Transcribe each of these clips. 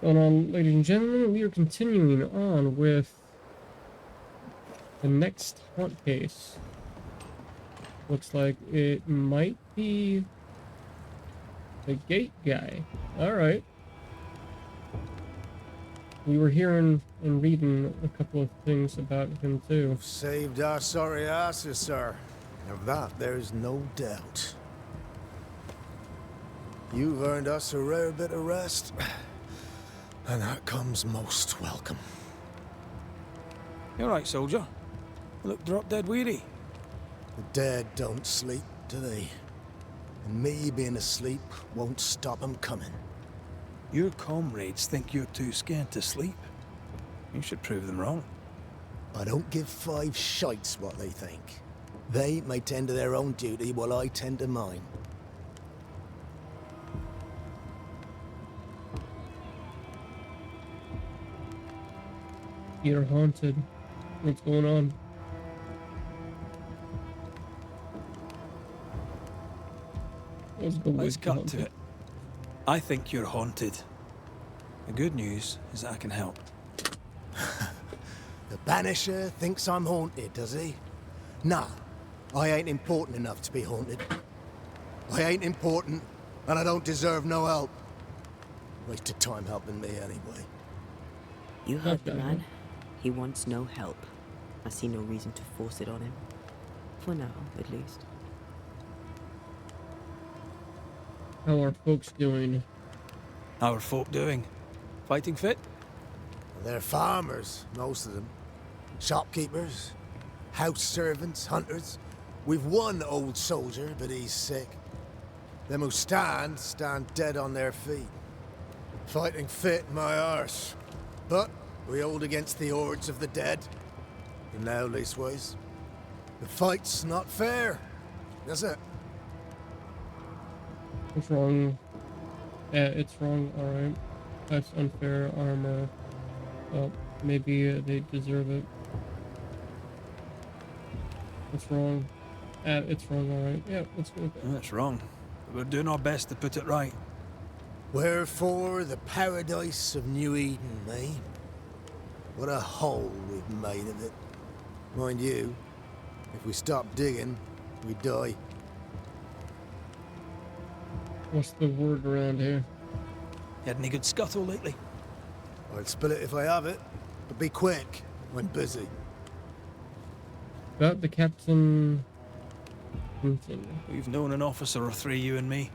going on, ladies and gentlemen? We are continuing on with the next haunt case. Looks like it might be the gate guy. Alright. We were hearing and reading a couple of things about him too. You've saved our sorry asses, sir. Of that there's no doubt. You've earned us a rare bit of rest, and that comes most welcome. You alright, soldier? You look drop dead weary. The dead don't sleep, do they? And me being asleep won't stop 'em coming. Your comrades think you're too scared to sleep. You should prove them wrong. I don't give five shites what they think. They may tend to their own duty while I tend to mine. You're haunted. What's going on? Let's cut to it. I think you're haunted. The good news is that I can help. The Banisher thinks I'm haunted, does he? Nah, I ain't important enough to be haunted. I ain't important, and I don't deserve no help. Waste of time helping me anyway. You heard the man. He wants no help. I see no reason to force it on him. For now, at least. How are folks doing? How are folk doing? Fighting fit? They're farmers, most of them. Shopkeepers, house servants, hunters. We've one old soldier, but he's sick. Them who stand dead on their feet. Fighting fit, my arse. But we hold against the hordes of the dead. For now, leastways. The fight's not fair, is it? What's wrong? Yeah, it's wrong, alright. That's unfair armor. Well, maybe they deserve it. What's wrong? It's wrong, alright. Yeah, let's go with that. That's wrong. But we're doing our best to put it right. Wherefore the paradise of New Eden, eh? What a hole we've made of it. Mind you, if we stop digging, we die. What's the word around here? You had any good scuttle lately? I'd spill it if I have it, but be quick, I'm busy. About the Captain... We've known an officer or three, you and me.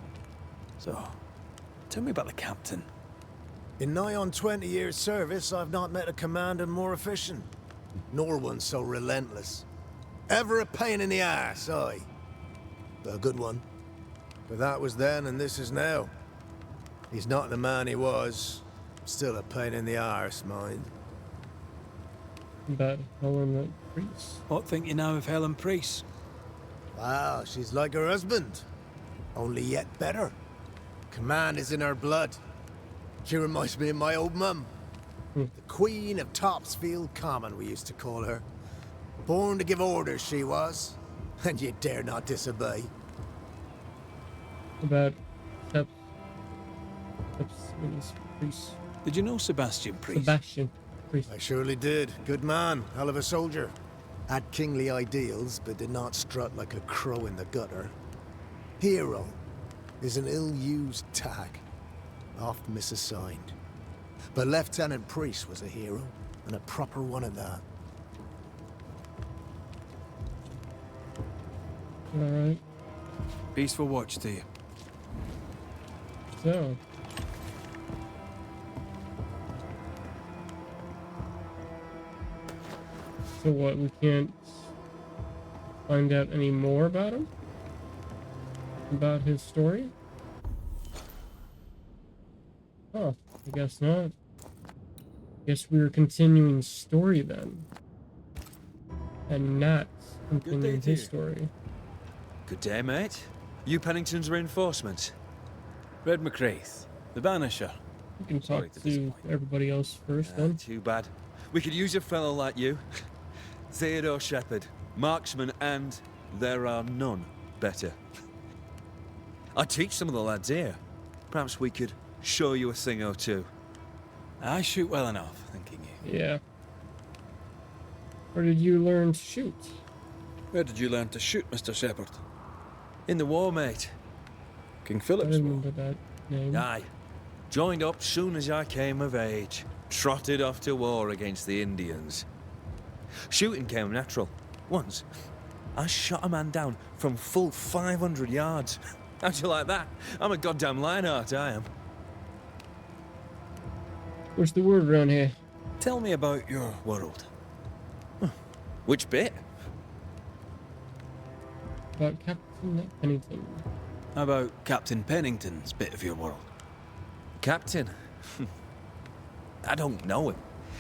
So, tell me about the captain. In nigh on 20 years' service, I've not met a commander more efficient, nor one so relentless. Ever a pain in the ass, aye. But a good one. But that was then and this is now. He's not the man he was. Still a pain in the arse, mind. About Helen Priest. What think you now of Helen Priest? Wow, she's like her husband. Only yet better. Command is in her blood. She reminds me of my old mum. The Queen of Topsfield Common, we used to call her. Born to give orders, she was. And you dare not disobey. About Priest. Did you know Sebastian Priest? Sebastian Priest. I surely did. Good man. Hell of a soldier. Had kingly ideals, but did not strut like a crow in the gutter. Hero is an ill-used tag. Oft misassigned. But Lieutenant Priest was a hero, and a proper one at that. Alright. Peaceful watch to you. So. So what, we can't find out any more about him? About his story? Oh, I guess not. Guess we were continuing story then. And not continuing his story. Good day, mate. You Pennington's reinforcements? Red McCreath, the Banisher. We can talk to everybody else first then. Too bad. We could use a fellow like you. Theodore Shepherd, marksman, and there are none better. I teach some of the lads here. Perhaps we could show you a thing or two. I shoot well enough, thinking you. Yeah. Where did you learn to shoot? Where did you learn to shoot, Mr. Shepherd? In the war, mate. King I Philip's War. remember that name. Aye. Joined up soon as I came of age. Trotted off to war against the Indians. Shooting came natural. Once, I shot a man down from full 500 yards. How'd you like that? I'm a goddamn Lionheart, I am. What's the word around here? Tell me about your world. Which bit? About Captain Pennington. How about Captain Pennington's bit of your world? Captain? I don't know him.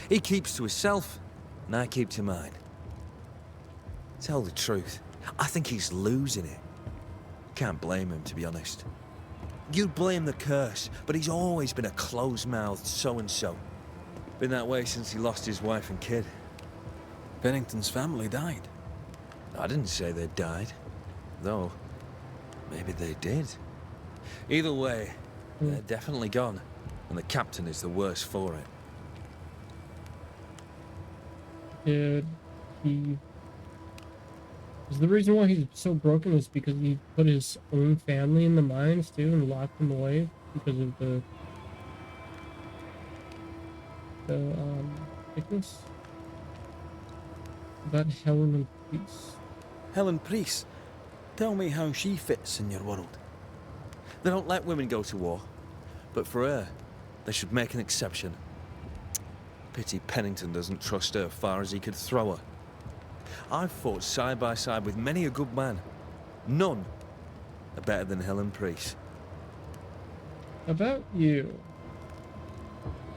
He keeps to himself, and I keep to mine. Tell the truth, I think he's losing it. Can't blame him, to be honest. You'd blame the curse, but he's always been a close-mouthed so-and-so. Been that way since he lost his wife and kid. Pennington's family died. I didn't say they died, though maybe they did. Either way, they're definitely gone, and the captain is the worse for it. Did he... Is the reason why he's so broken is because he put his own family in the mines too and locked them away because of the sickness? About Helen and Peace. Helen Priest. Tell me how she fits in your world. They don't let women go to war, but for her, they should make an exception. Pity Pennington doesn't trust her far as he could throw her. I've fought side by side with many a good man. None are better than Helen Priest. About you.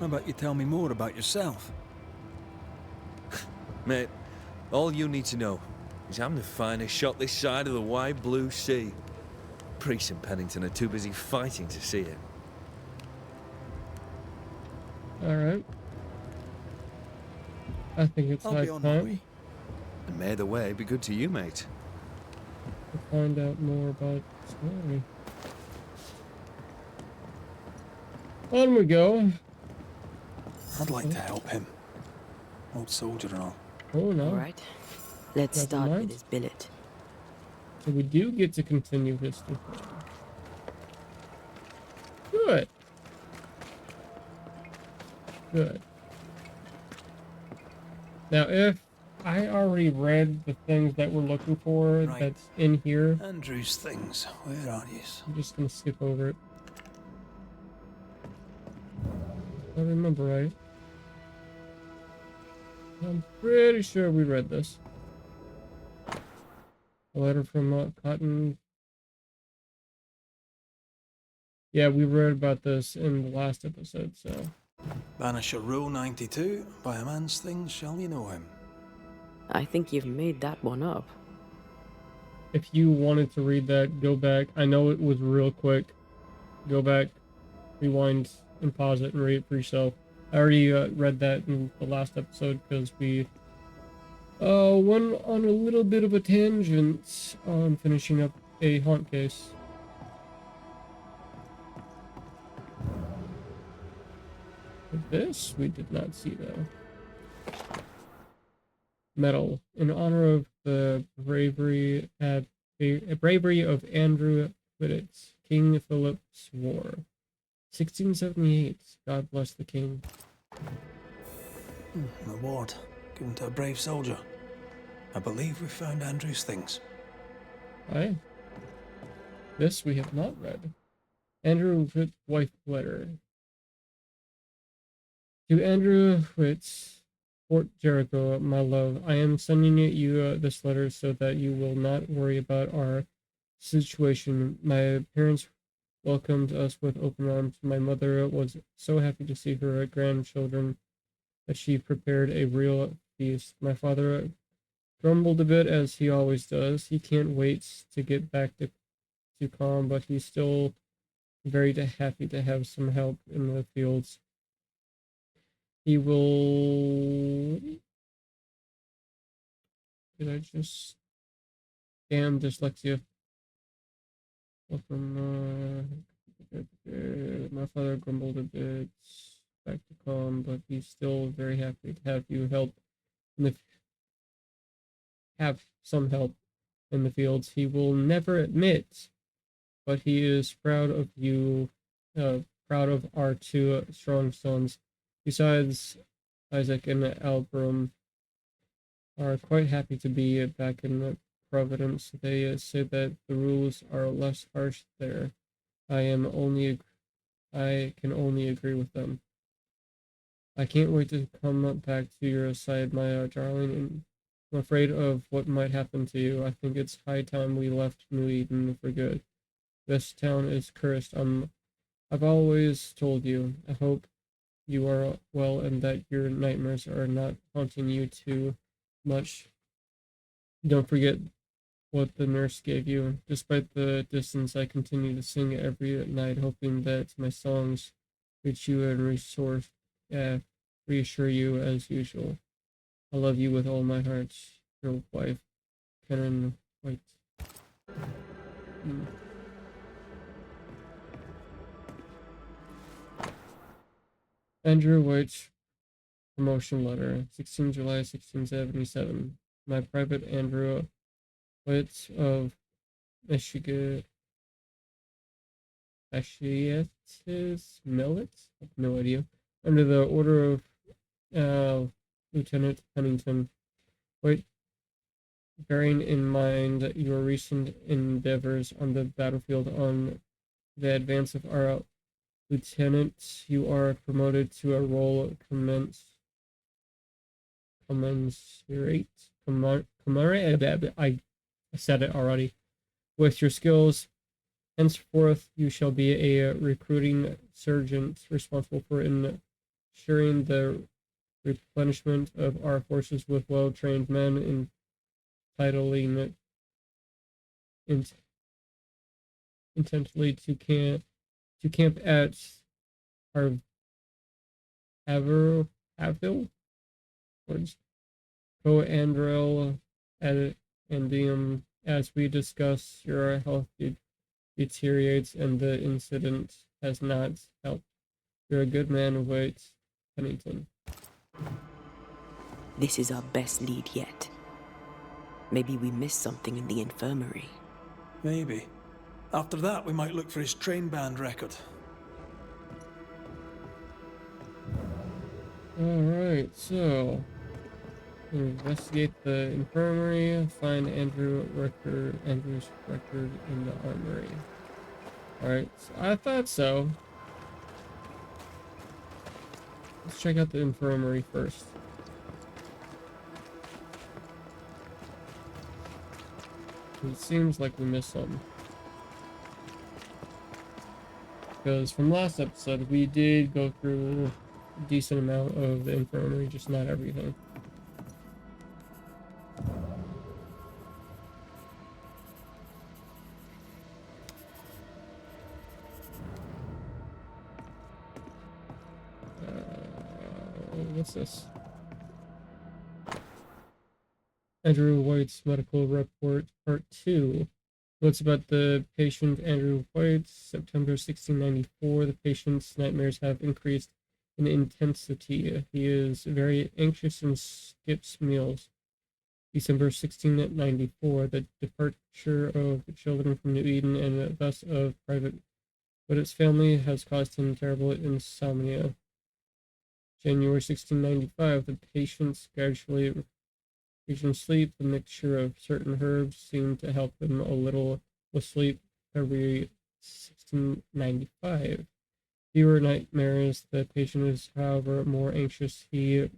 How about you tell me more about yourself? Mate, all you need to know is I'm the finest shot this side of the wide blue sea. Priest and Pennington are too busy fighting to see it. Alright. I think it's I'll be like on my time way. And may the way be good to you, mate. to find out more about the story. On we go. I'd like to help him. Old soldier and all. Oh no. All right. Let's Never start mind. with his billet. So we do get to continue history. Good. Good. Now, if I already read the things that we're looking for Right. that's in here, Andrew's things. Where are you? I'm just gonna skip over it. If I remember right. I'm pretty sure we read this. A letter from Cotton. Yeah, we read about this in the last episode, so. Banisher Rule 92. By a man's things shall you know him. I think you've made that one up. If you wanted to read that, go back. I know it was real quick. Go back, rewind, and pause it and read it for yourself. I already read that in the last episode because we went on a little bit of a tangent on finishing up a haunt case. This we did not see though. Medal in honor of the bravery of Andrew Quidditch, King Philip's War, 1678. God bless the king. Reward given to a brave soldier. I believe we found Andrew's things. Aye. This we have not read. Andrew Whit's wife letter. To Andrew Whit's, Fort Jericho, my love, I am sending you this letter so that you will not worry about our situation. My parents welcomed us with open arms. My mother was so happy to see her grandchildren that she prepared a real feast. My father grumbled a bit, as he always does. He can't wait to get back to calm, but he's still very happy to have some help in the fields. He will... Did I just... Damn dyslexia. Welcome, my father grumbled a bit. back to calm, but he's still very happy to have you help in the have some help in the fields. He will never admit, but he is proud of you, proud of our two strong sons. Besides, Isaac and Albram are quite happy to be back in Providence. They say that the rules are less harsh there. I can only agree with them. I can't wait to come back to your side, my darling, and I'm afraid of what might happen to you. I think it's high time we left New Eden for good. This town is cursed. I've always told you. I hope you are well and that your nightmares are not haunting you too much. Don't forget what the nurse gave you. Despite the distance, I continue to sing every night, hoping that my songs reach you and reassure you as usual. I love you with all my heart. Your wife, Karen White. Mm. Andrew White, promotion letter, 16 July 1677. My private Andrew White of Michigan. Ashiatis Millet? I have no idea. Under the order of Lieutenant Pennington. White, bearing in mind your recent endeavors on the battlefield on the advance of our lieutenant, you are promoted to a role commensurate. I said it already. With your skills, henceforth you shall be a recruiting sergeant responsible for ensuring the replenishment of our forces with well-trained men, entitling intently to camp at our Haville, Co-Andrel ad Andium, as we discuss your health deteriorates and the incident has not helped. You're a good man, White Pennington. This is our best lead yet. Maybe we missed something in the infirmary. Maybe. After that, we might look for his train band record. Alright, so investigate the infirmary, find Andrew's record in the armory. Alright, so I thought so. Let's check out the infirmary first. It seems like we missed something. Because from last episode, we did go through a decent amount of the infirmary, just not everything. What's this? Andrew White's medical report, part 2. Notes about the patient Andrew White, September 1694. The patient's nightmares have increased in intensity. He is very anxious and skips meals. December 1694. The departure of the children from New Eden and thus of Private White's family has caused him terrible insomnia. January 1695. The patient's gradually reaching sleep. The mixture of certain herbs seemed to help him a little with sleep. February 1695. Fewer nightmares. The patient is, however, more anxious. He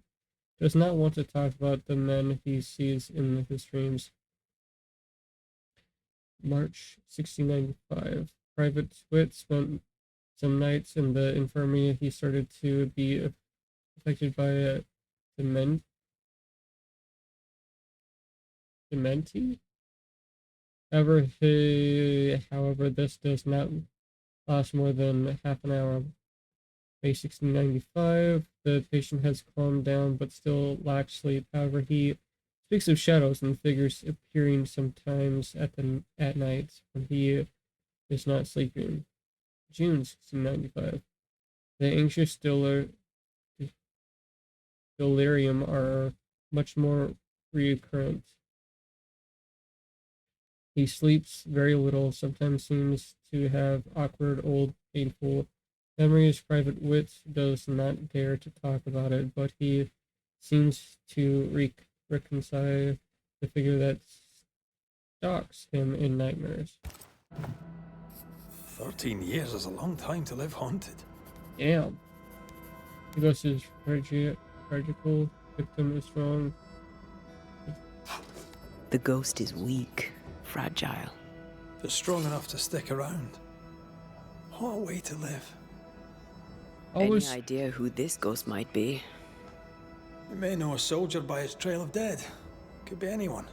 does not want to talk about the men he sees in his dreams. March 1695. Private Whit spent some nights in the infirmary. He started to be affected by a dementia. However, this does not last more than half an hour. May 1695. The patient has calmed down but still lacks sleep. However, he speaks of shadows and figures appearing sometimes at night when he is not sleeping. June 1695. The anxious delirium are much more recurrent. He sleeps very little, sometimes seems to have awkward, old, painful memories. Private Wit does not dare to talk about it, but he seems to reconcile the figure that stalks him in nightmares. 13 years is a long time to live haunted. Damn. The ghost is tragical, victim is strong. The ghost is weak, fragile. But strong enough to stick around. What a way to live. Always, Any idea who this ghost might be? You may know a soldier by his trail of dead. Could be anyone.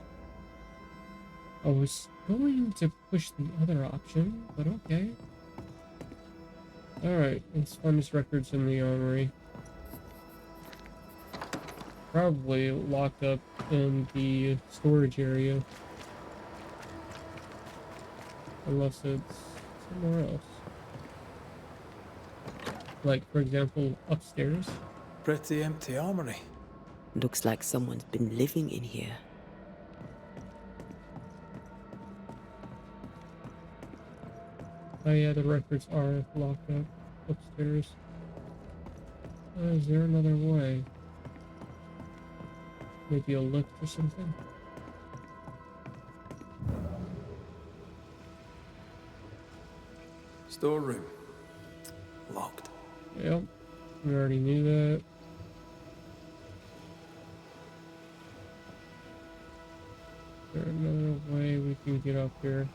I was going to push the other option, but okay. Alright, let's find his records in the armory. Probably locked up in the storage area. Unless it's somewhere else. Like, for example, upstairs. Pretty empty armory. Looks like someone's been living in here. Oh yeah, the records are locked up upstairs. Is there another way? Maybe a lift or something? Storeroom. Locked. Yep, we already knew that. Is there another way we can get up here?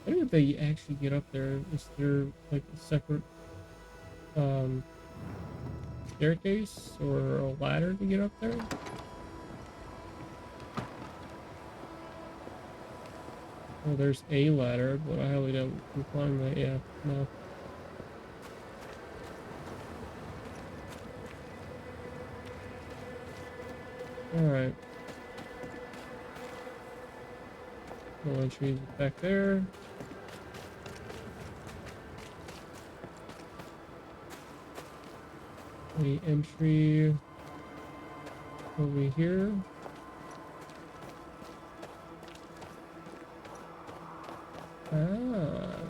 I don't know if they actually get up there. Is there like a separate staircase or a ladder to get up there? Oh, there's a ladder, but I highly doubt we can climb that. Yeah, no. Alright. No entries back there. The entry over here. Ah,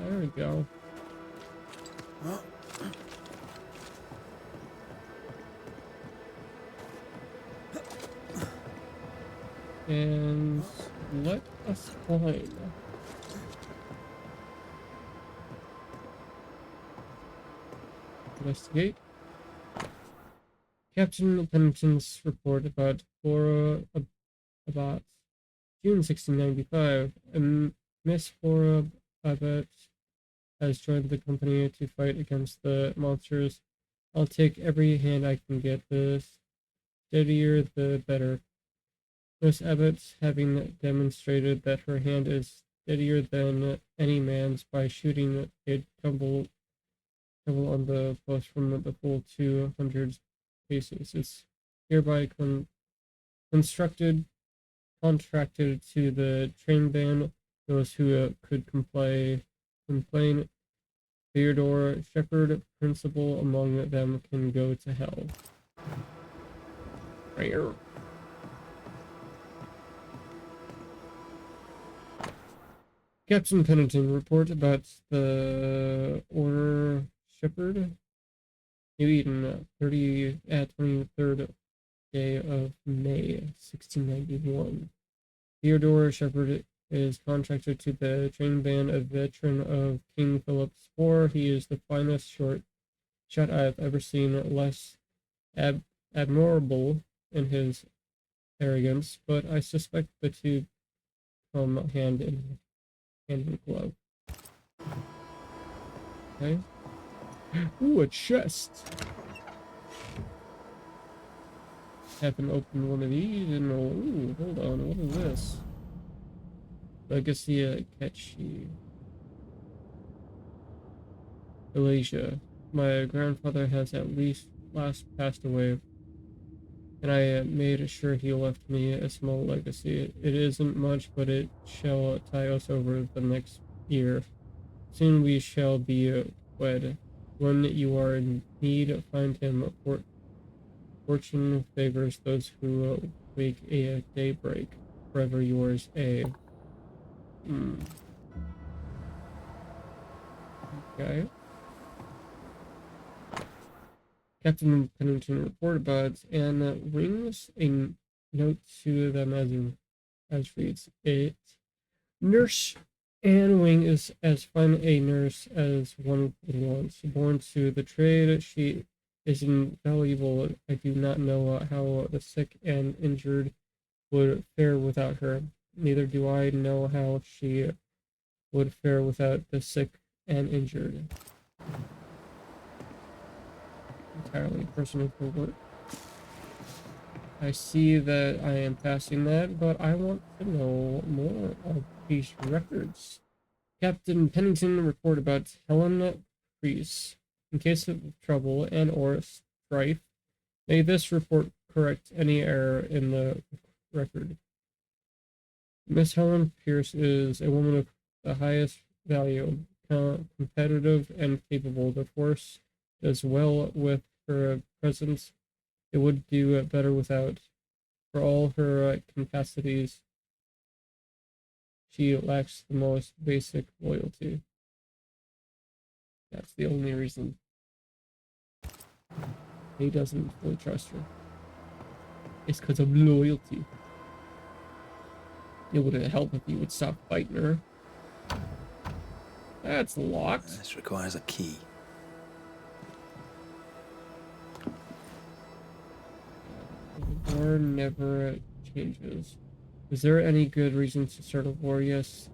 there we go. And let us climb. Investigate. Captain Pennington's report about Flora about June 1695. Miss Flora Abbott has joined the company to fight against the monsters. I'll take every hand I can get. The steadier, the better. Miss Abbott, having demonstrated that her hand is steadier than any man's by shooting a tumble on the post from the full 200 paces, is hereby contracted to the train band. Those who could complain. Theodore Shepherd, principal among them, can go to hell. Right here. Captain Pennington, report about the Order Shepherd. New Eden, 23rd day of May, 1691. Theodore Shepherd is contracted to the train band, a veteran of King Philip's War. He is the finest shot I've ever seen, less admirable in his arrogance, but I suspect the two come hand in glove. Okay. Ooh, a chest. Haven't opened one of these and ooh, hold on, what is this? Legacy Catchy. Malaysia. My grandfather has at least last passed away, and I made sure he left me a small legacy. It isn't much, but it shall tie us over the next year. Soon we shall be wed. When you are in need, find him. Fortune favors those who wake a daybreak. Forever yours, A. Okay. Captain Pennington reported about and rings a note to them as reads it. Nurse Anne Wing is as fine a nurse as one would want. Born to the trade, she is invaluable. I do not know how the sick and injured would fare without her. Neither do I know how she would fare without the sick and injured. Entirely personal work. I see that I am passing that, but I want to know more of these records. Captain Pennington report about Helen Priest. In case of trouble and or strife, may this report correct any error in the record. Miss Helen Pierce is a woman of the highest value, competitive and capable. The force does well with her presence. It would do better without. For all her capacities, she lacks the most basic loyalty. That's the only reason he doesn't fully trust her. It's because of loyalty. It would help if you would stop fighting her. That's locked. This requires a key. The war never changes. Is there any good reason to start a war? Yes.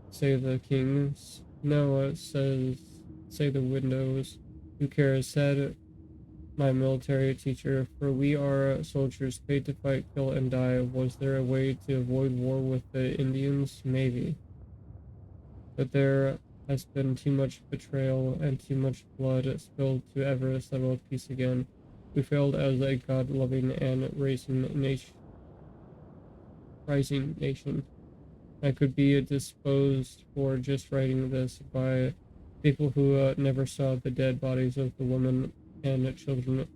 Say the kings. No, say the windows. Who cares? Said my military teacher. For we are soldiers paid to fight, kill, and die. Was there a way to avoid war with the Indians? Maybe. But there has been too much betrayal and too much blood spilled to ever settle peace again. We failed as a God-loving and rising nation. I could be disposed for just writing this by people who never saw the dead bodies of the women and children,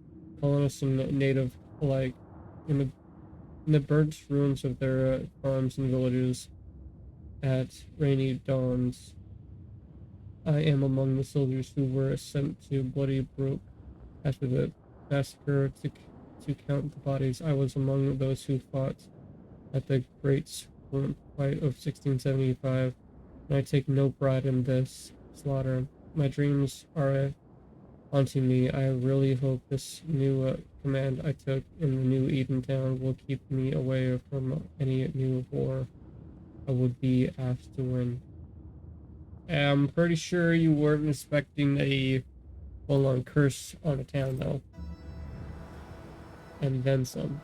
colonists and native alike, in the burnt ruins of their farms and villages at rainy dawns. I am among the soldiers who were sent to Bloody Brook after the massacre to count the bodies. I was among those who fought at the Great Swamp Fight of 1675, and I take no pride in this slaughter. My dreams are haunting me. I really hope this new command I took in the New Eden town will keep me away from any new war I would be asked to win. I'm pretty sure you weren't expecting a full-on curse on a town, though. And then some.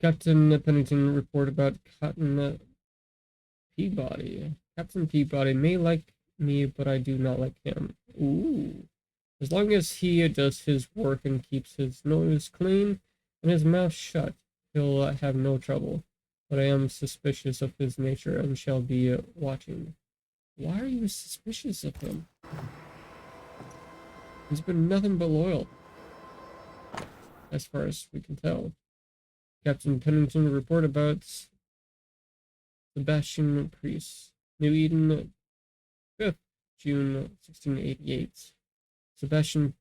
Captain Pennington report about Captain Peabody. Captain Peabody may like me, but I do not like him. Ooh. As long as he does his work and keeps his nose clean and his mouth shut, he'll have no trouble. But I am suspicious of his nature and shall be watching. Why are you suspicious of him? He's been nothing but loyal, as far as we can tell. Captain Pennington report about Sebastian Priest. New Eden, 5th June 1688. Sebastian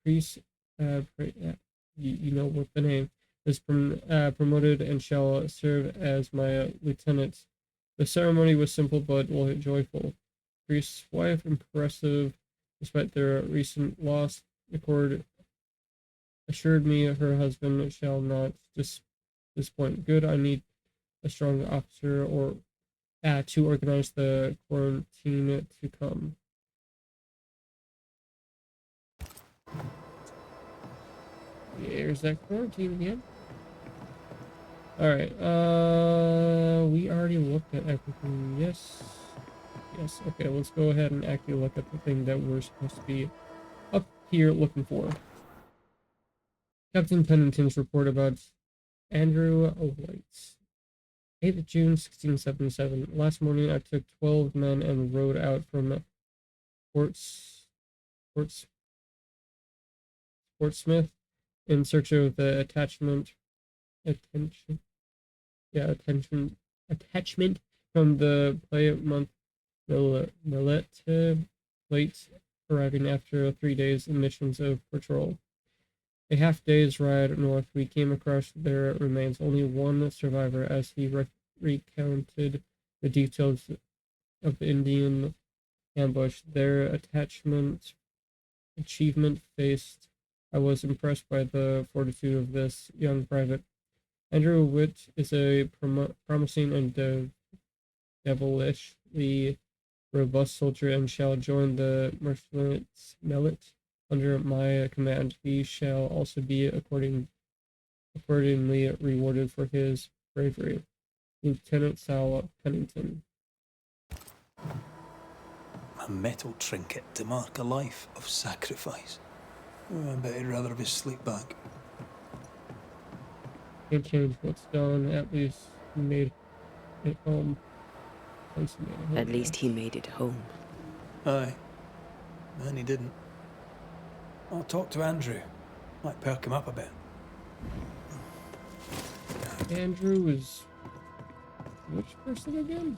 Priest, you know what the name, is promoted and shall serve as my lieutenant. The ceremony was simple but joyful. Priest's wife, impressive despite their recent loss, assured me her husband shall not disappoint. Good, I need a strong officer or to organize the quarantine to come. Here's that quarantine again. Alright, we already looked at everything. Yes. Yes, okay, let's go ahead and actually look at the thing that we're supposed to be up here looking for. Captain Pennington's report about Andrew White. 8th June 1677. Last morning I took 12 men and rode out from Portsmouth in search of the attachment from the Plymouth Millet plate, arriving after 3 days in missions of patrol. A half-day's ride north, we came across their remains. Only one survivor, as he recounted the details of the Indian ambush. Their achievement faced. I was impressed by the fortitude of this young private. Andrew Witt is a promising and devilishly robust soldier and shall join the mercenaries under my command. He shall also be accordingly rewarded for his bravery. Lieutenant Sal Pennington. A metal trinket to mark a life of sacrifice. Oh, I bet he'd rather have his sleep bag. Can't change what's done. At least he made it home. At least he made it home. Aye. And he didn't. I'll talk to Andrew. Might perk him up a bit. Andrew is which person again?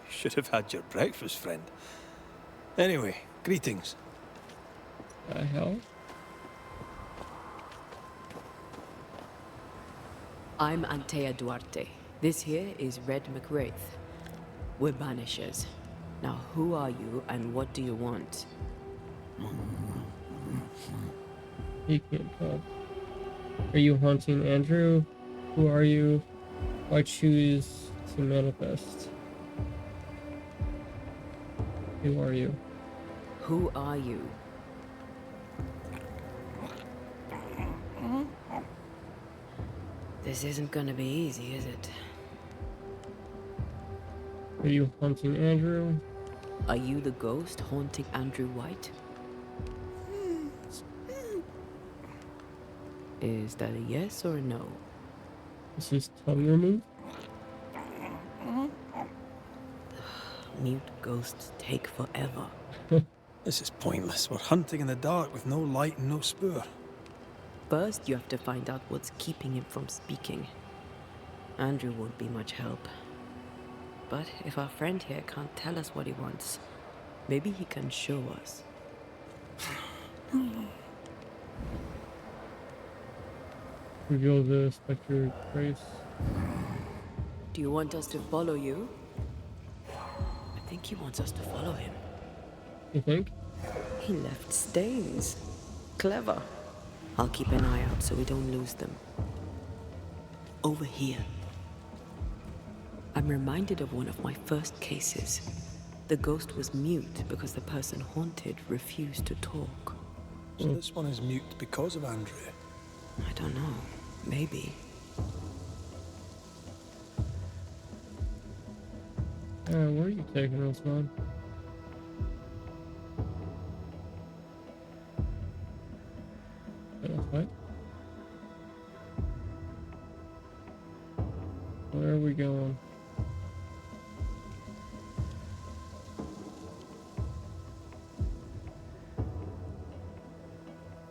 Should have had your breakfast, friend. Anyway, greetings. The hell? I'm Antea Duarte. This here is Red McWraith. We're Banishers. Now, who are you and what do you want? He can't talk. Are you haunting Andrew? Who are you? Why choose to manifest? Who are you? Who are you? This isn't gonna be easy, is it? Are you haunting Andrew? Are you the ghost haunting Andrew White? Is that a yes or a no? Is his tongue removed? Mute ghosts take forever. This is pointless. We're hunting in the dark with no light and no spoor. First, you have to find out what's keeping him from speaking. Andrew won't be much help. But if our friend here can't tell us what he wants, maybe he can show us. Reveal the spectre trace. Do you want us to follow you? I think he wants us to follow him. You think? He left stains. Clever. I'll keep an eye out so we don't lose them. Over here. I'm reminded of one of my first cases. The ghost was mute because the person haunted refused to talk. So this one is mute because of Andrew. I don't know. Maybe. Where are you taking us, man? What? Where are we going?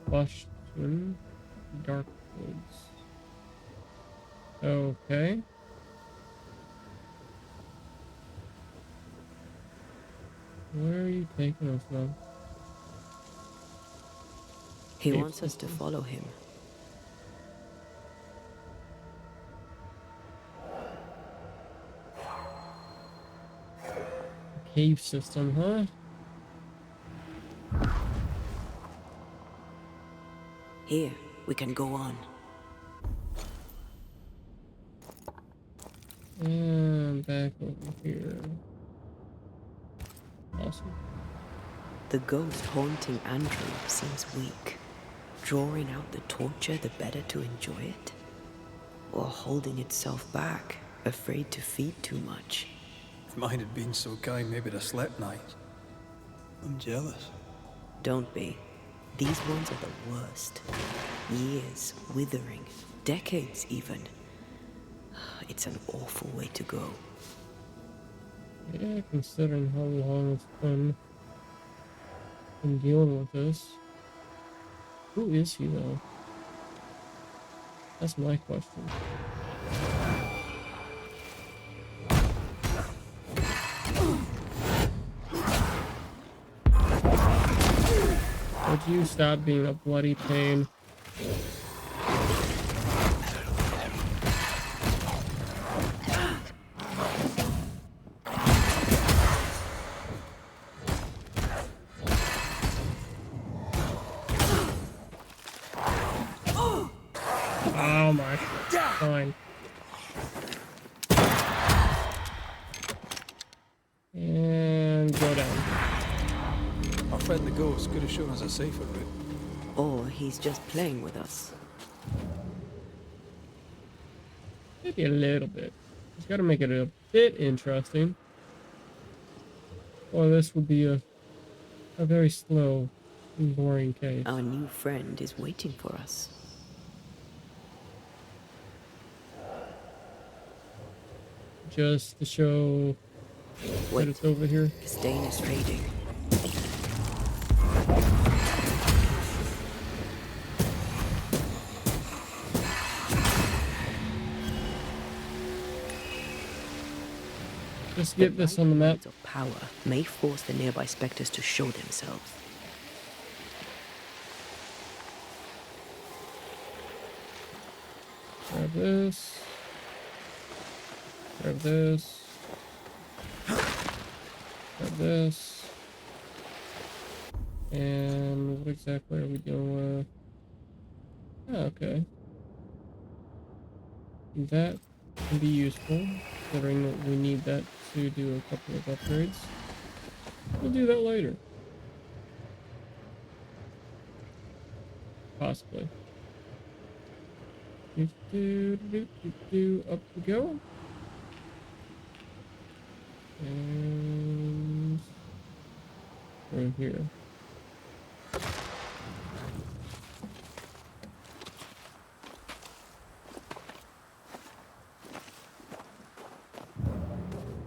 Boston Dark Woods. Okay. Where are you taking us, man? He wants us to follow him. Cave system, huh? Here, we can go on. And back over here. Awesome. The ghost haunting Andrew seems weak. Drawing out the torture the better to enjoy it? Or holding itself back, afraid to feed too much? If mine had been so kind, maybe I'd have slept night. I'm jealous. Don't be. These ones are the worst. Years withering, decades even. It's an awful way to go. Yeah, considering how long it's been dealing with this. Who is he, though? That's my question. Would you stop being a bloody pain? Oh my, fine. And go down. Our friend the ghost could have shown us a safer route. Or he's just playing with us. Maybe a little bit. He's got to make it a bit interesting. Or this would be a very slow and boring case. Our new friend is waiting for us. Just to show that Wait, it's over here. the stain is fading. Just get this on the map. Words of power may force the nearby specters to show themselves. Grab this. Grab this. Grab this. And what exactly are we doing with? Oh, okay. That can be useful, considering that we need that to do a couple of upgrades. We'll do that later. Possibly. Up we go. And through here.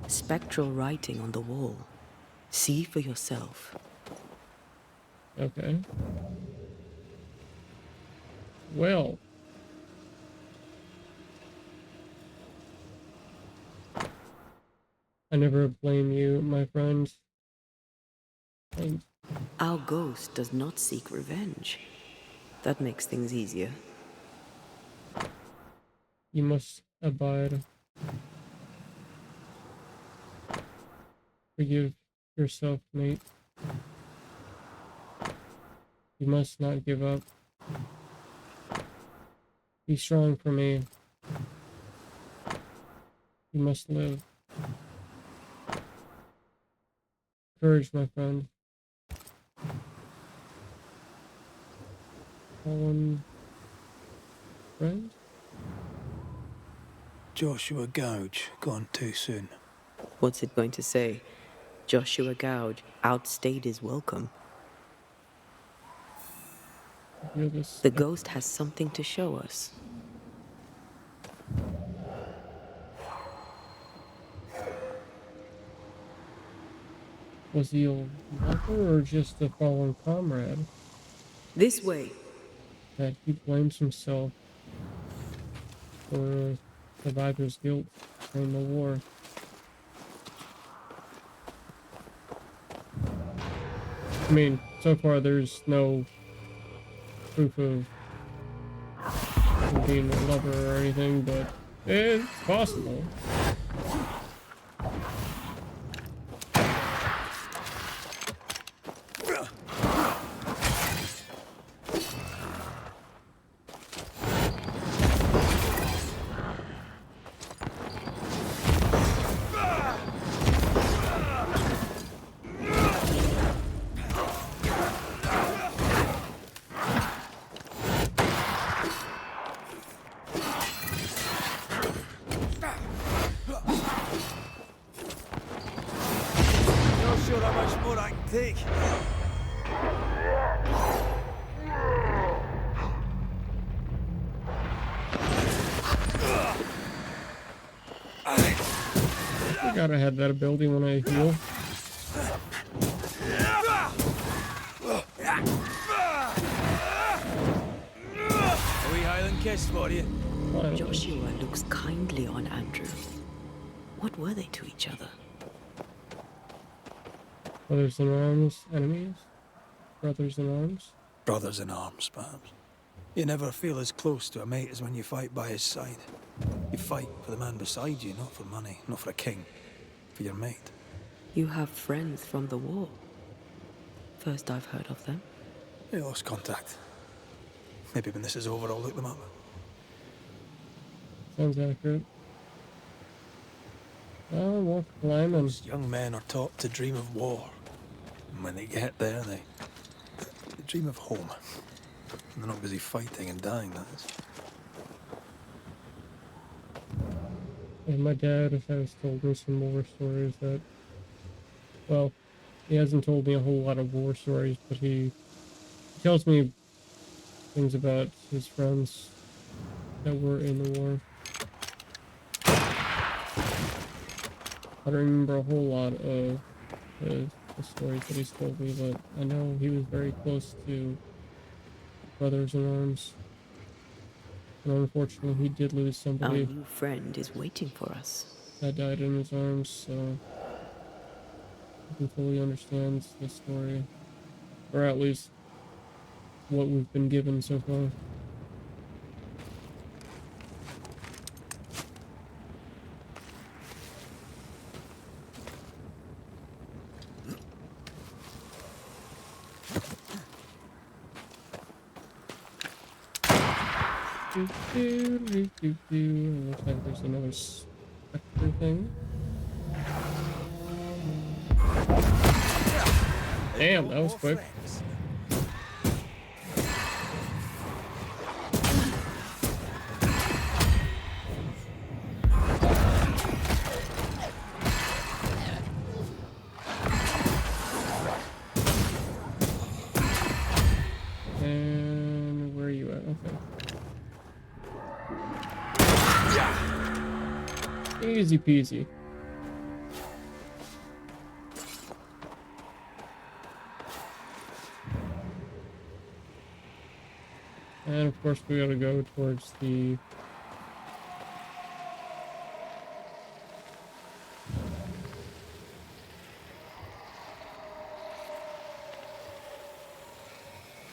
Spectral writing on the wall. See for yourself. Okay. Well. I never blame you, my friend. And Our ghost does not seek revenge. That makes things easier. you must abide. Forgive yourself, mate. You must not give up. Be strong for me. You must live. Courage, my friend. Fallen friend? Joshua Gouge, gone too soon. What's it going to say? Joshua Gouge outstayed his welcome. Feel this. The ghost has something to show us. Was he a walker or just a fallen comrade? This way. That he blames himself for survivor's guilt during the war. I mean, so far there's no proof of him being a lover or anything, but it's possible. Forgot I had that ability when I heal. A wee Highland kiss for you. Finally. Joshua looks kindly on Andrew. What were they to each other? Brothers in arms, enemies? Brothers in arms? Brothers in arms, perhaps. You never feel as close to a mate as when you fight by his side. You fight for the man beside you, not for money, not for a king. For your mate. You have friends from the war. First I've heard of them. They lost contact. Maybe when this is over, I'll look them up. Sounds accurate. I'll walk climbing. Most young men are taught to dream of war. And when they get there, they dream of home. And they're not busy fighting and dying, that is. And my dad has told me some war stories that, well, he hasn't told me a whole lot of war stories, but he tells me things about his friends that were in the war. I don't remember a whole lot of the stories that he's told me, but I know he was very close to brothers in arms. And unfortunately, he did lose Our somebody new friend is waiting for us. that died in his arms, so I can fully understand the story. Or at least what we've been given so far. Looks like there's another spectre thing. Damn, that was quick. And where are you at? Okay. Easy peasy. And of course we gotta go towards the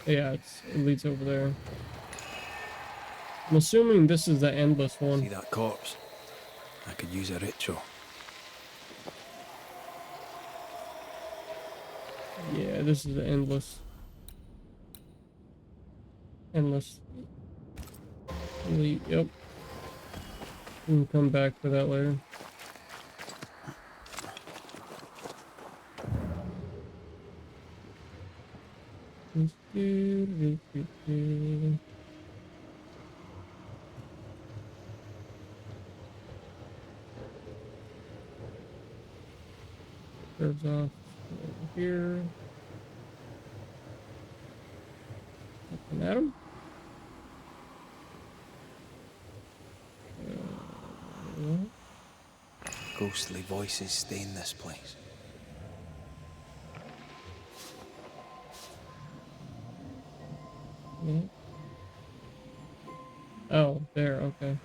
yeah, it leads over there. I'm assuming this is the endless See one. that corpse? I could use a ritual. Yeah, this is the endless. Yep. We can come back for that later. Curves off over here. Looking at him. Ghostly voices stain this place. Yeah. Oh, there, okay.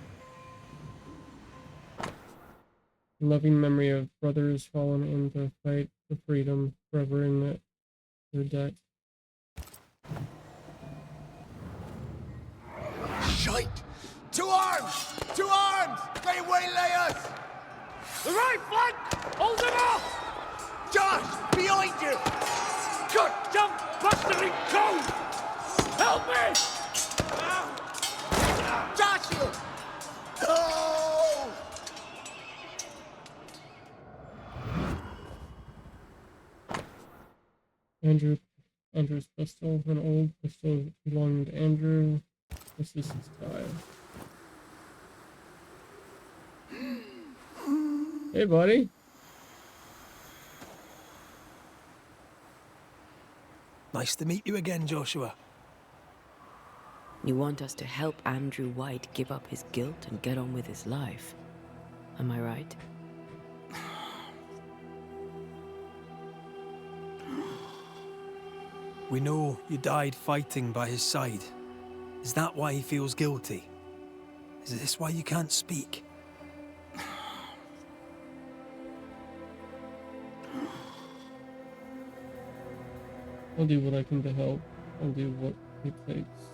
Loving memory of brothers fallen in the fight for freedom, forever their debt. Shite! To arms! To arms! They waylay us! The right flank! Hold them off! Josh! Behind you! Good jump, blustering cone! Help me! Joshua! No! Andrew's pistol, an old pistol belonging to Andrew. This is his time. Hey, buddy. Nice to meet you again, Joshua. You want us to help Andrew White give up his guilt and get on with his life. Am I right? We know you died fighting by his side. Is that why he feels guilty? Is this why you can't speak? I'll do what I can to help. I'll do what it takes.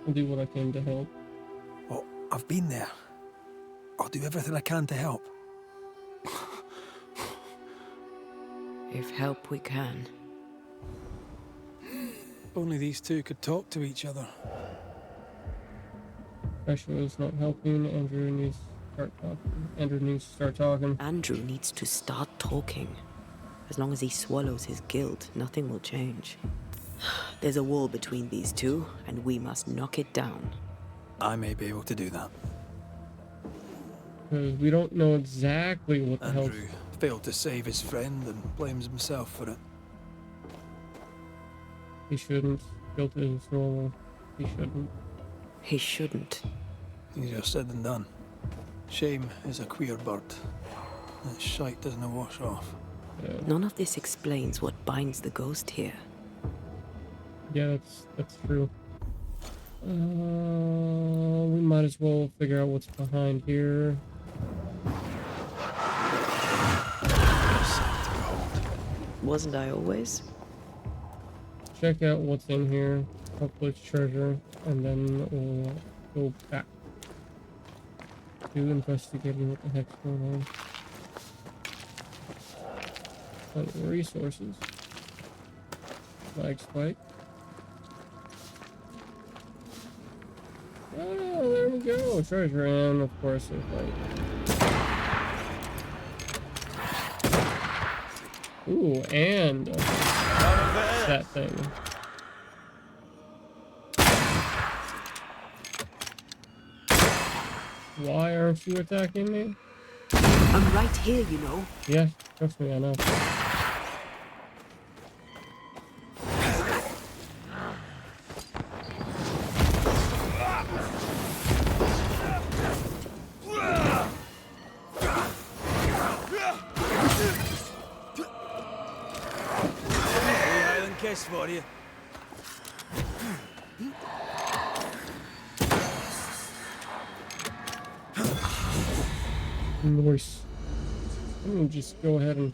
I'll do what I can to help. Well, I've been there. I'll do everything I can to help. If help we can. If only these two could talk to each other. Pressure is not helping. Andrew needs to start talking. Andrew needs to start talking. Andrew needs to start talking. As long as he swallows his guilt, nothing will change. There's a wall between these two, and we must knock it down. I may be able to do that. Because we don't know exactly what the hell. Andrew failed to save his friend and blames himself for it. He shouldn't. Guilt is normal. He shouldn't. He shouldn't. Easier said than done. Shame is a queer bird. That shite doesn't wash off. Yeah. None of this explains what binds the ghost here. Yeah, that's true. We might as well figure out what's behind here. Wasn't I always? Check out what's in here. Hopefully it's treasure, and then we'll go back to investigating what the heck's going on. Resources. Flag spike. Oh, there we go. Treasure, and of course it's like. Ooh, and that thing. Why aren't you attacking me? I'm right here, you know. Yeah, trust me, I know. Kiss for you. Nice. I'm gonna just go ahead and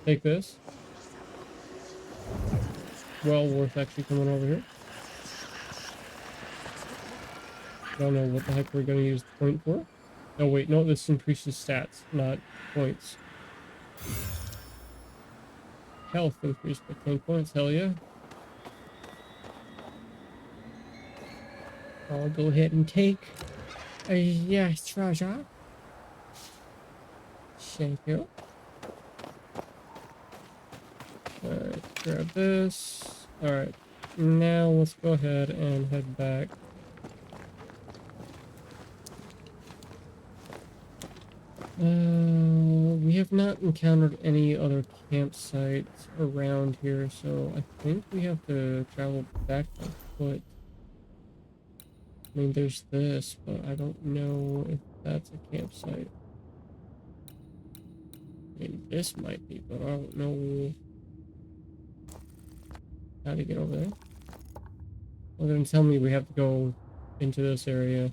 take this. Well worth actually coming over here. I don't know what the heck we're gonna use the point for. Oh wait, no, this increases stats, not points. Health increased by 10 points, hell yeah. I'll go ahead and take a treasure. Thank you. Alright, grab this. Alright, now let's go ahead and head back. We have not encountered any other campsites around here, so I think we have to travel back on foot. I mean, there's this, but I don't know if that's a campsite. I mean, this might be, but I don't know how to get over there. Well, then tell me we have to go into this area.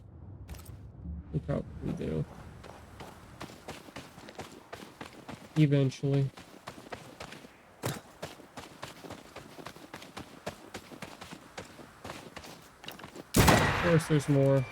We probably do. Eventually. Of course, there's more.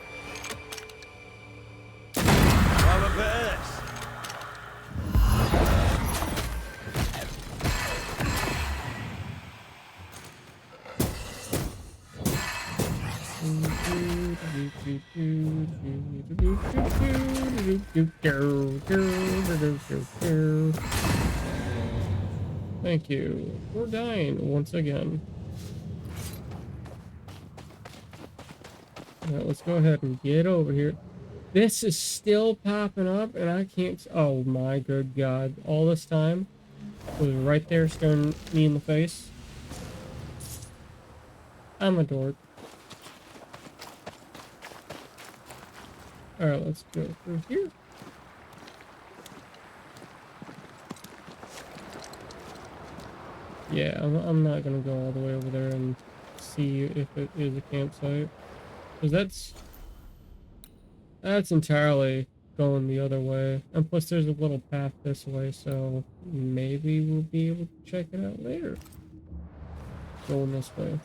Thank you. We're dying once again. Alright, let's go ahead and get over here. This is still popping up and I can't... Oh my good god. All this time it was right there staring me in the face. I'm a dork. Alright, let's go through here. Yeah, I'm not gonna go all the way over there and see if it is a campsite. Because that's entirely going the other way. And plus there's a little path this way, so maybe we'll be able to check it out later. Going this way.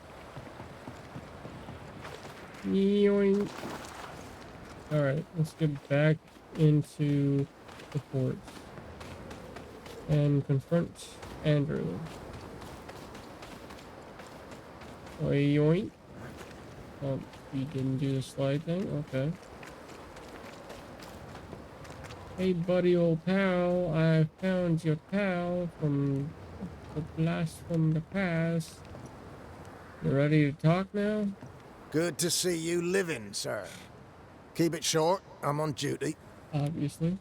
Yoink. Alright, let's get back into the forts. And confront Andrew. Yoink. Oh, you didn't do the slide thing? Okay. Hey buddy old pal, I found your pal from the blast from the past. You ready to talk now? Good to see you living, sir. Keep it short, I'm on duty. Obviously.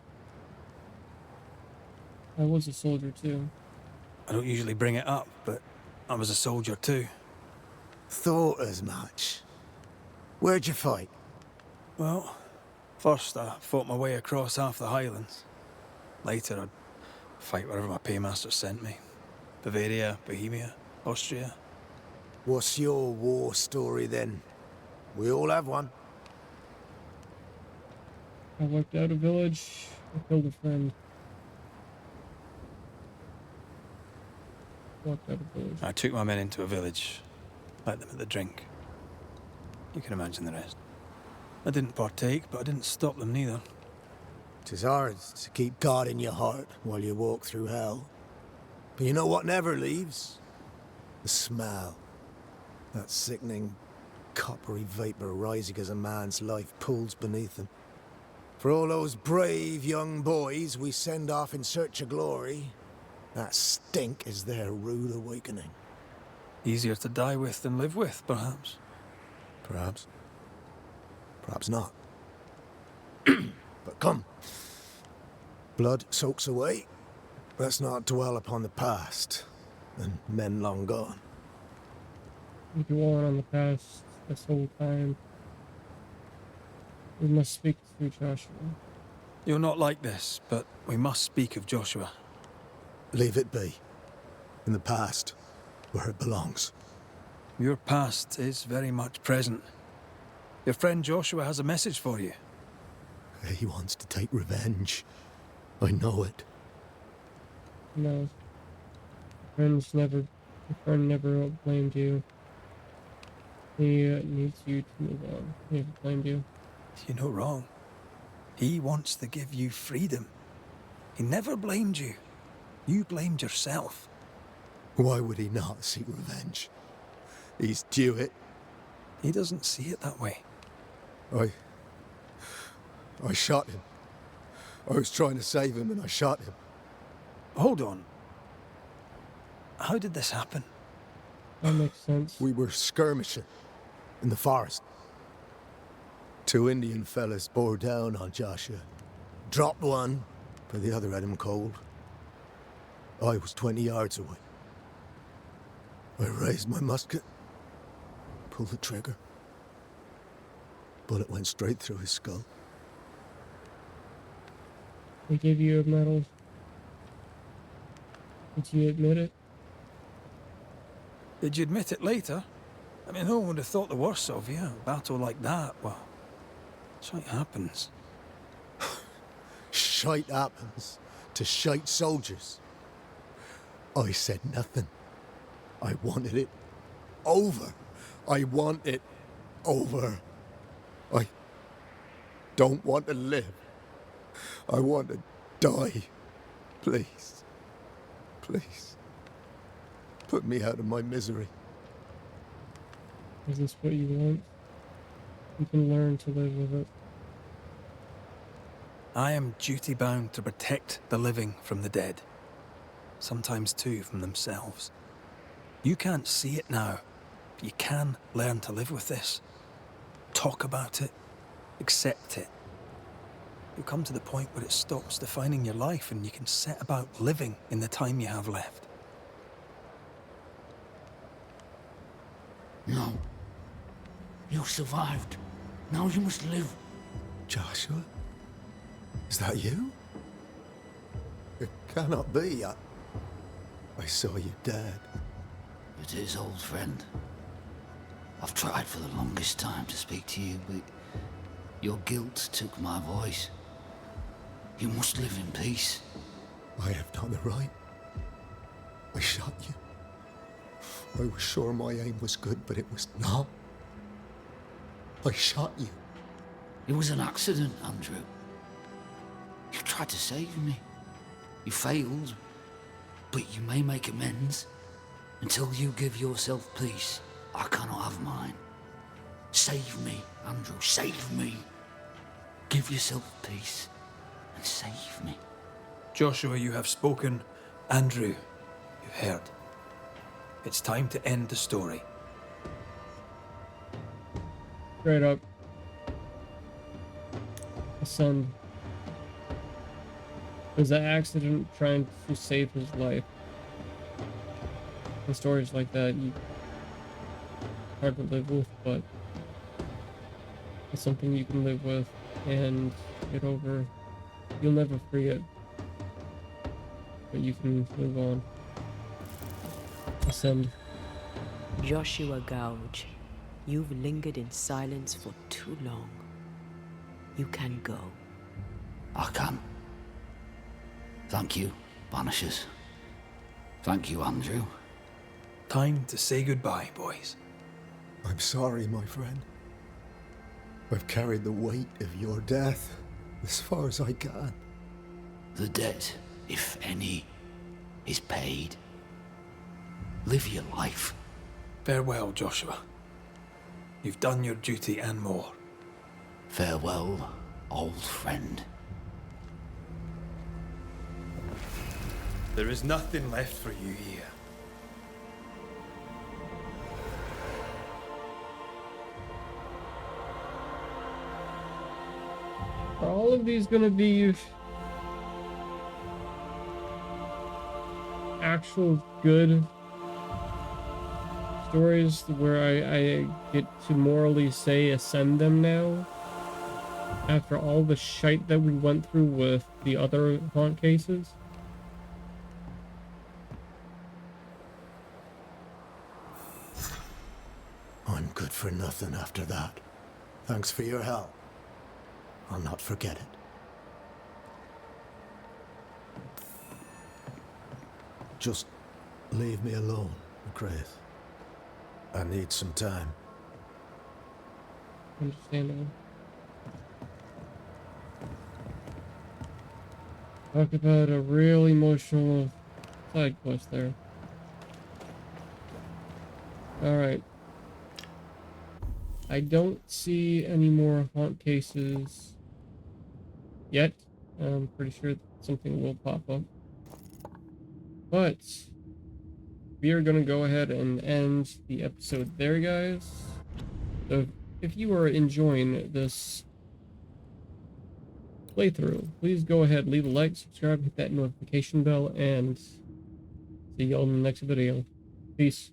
I was a soldier too. I don't usually bring it up, but I was a soldier too. Thought as much. Where'd you fight? Well, first I fought my way across half the Highlands. Later I'd fight wherever my paymaster sent me. Bavaria, Bohemia, Austria. What's your war story then? We all have one. I wiped out a village. I killed a friend. Walked out a village. I took my men into a village, let them at the drink. You can imagine the rest. I didn't partake, but I didn't stop them neither. 'Tis hard to keep God in your heart while you walk through hell. But you know what never leaves? The smell. That sickening, coppery vapor rising as a man's life pulls beneath him. For all those brave young boys we send off in search of glory, that stink is their rude awakening. Easier to die with than live with, perhaps. Perhaps. Perhaps not. But come. Blood soaks away. Let's not dwell upon the past and men long gone. We go on the past this whole time. We must speak to Joshua. You're not like this, but we must speak of Joshua. Leave it be. In the past, where it belongs. Your past is very much present. Your friend Joshua has a message for you. He wants to take revenge. I know it. No. Your friend never blamed you. He needs you to move on. He never blamed you. You're not wrong. He wants to give you freedom. He never blamed you. You blamed yourself. Why would he not seek revenge? He's due it. He doesn't see it that way. I shot him. I was trying to save him and I shot him. Hold on. How did this happen? That makes sense. We were skirmishing in the forest. Two Indian fellas bore down on Joshua. Dropped one, but the other had him cold. I was 20 yards away. I raised my musket, pulled the trigger. Bullet went straight through his skull. They gave you a medal. Did you admit it? Did you admit it later? I mean, no one would have thought the worst of you. A battle like that, well, shite happens. Shite happens to shite soldiers. I said nothing. I wanted it over. I want it over. I don't want to live. I want to die. Please. Please. Put me out of my misery. Is this what you want? You can learn to live with it. I am duty-bound to protect the living from the dead. Sometimes, too, from themselves. You can't see it now, but you can learn to live with this. Talk about it. Accept it. You'll come to the point where it stops defining your life and you can set about living in the time you have left. No. You survived. Now you must live. Joshua? Is that you? It cannot be. I saw you dead. It is, old friend. I've tried for the longest time to speak to you, but your guilt took my voice. You must live in peace. I have done it right. I shot you. I was sure my aim was good, but it was not. I shot you. It was an accident, Andrew. You tried to save me. You failed, but you may make amends. Until you give yourself peace, I cannot have mine. Save me, Andrew, save me. Give yourself peace and save me. Joshua, you have spoken. Andrew, you've heard. It's time to end the story. Straight up. My son was an accident trying to save his life. And stories like that, hard to live with, but it's something you can live with and get over. You'll never forget, but you can move on. Ascend. Joshua Gouge, you've lingered in silence for too long. You can go. I can. Thank you, Banishers. Thank you, Andrew. Time to say goodbye, boys. I'm sorry, my friend. I've carried the weight of your death as far as I can. The debt, if any, is paid. Live your life. Farewell, Joshua. You've done your duty and more. Farewell, old friend. There is nothing left for you here. Are all of these gonna be actual good stories where I get to morally say ascend them now? After all the shite that we went through with the other haunt cases? I'm good for nothing after that. Thanks for your help. I'll not forget it. Just leave me alone, Grace. I need some time. Understandable. Talk about a real emotional side quest there. Alright. I don't see any more haunt cases yet. I'm pretty sure something will pop up. But we are going to go ahead and end the episode there, guys. So if you are enjoying this playthrough, please go ahead, leave a like, subscribe, hit that notification bell, and see y'all in the next video. Peace.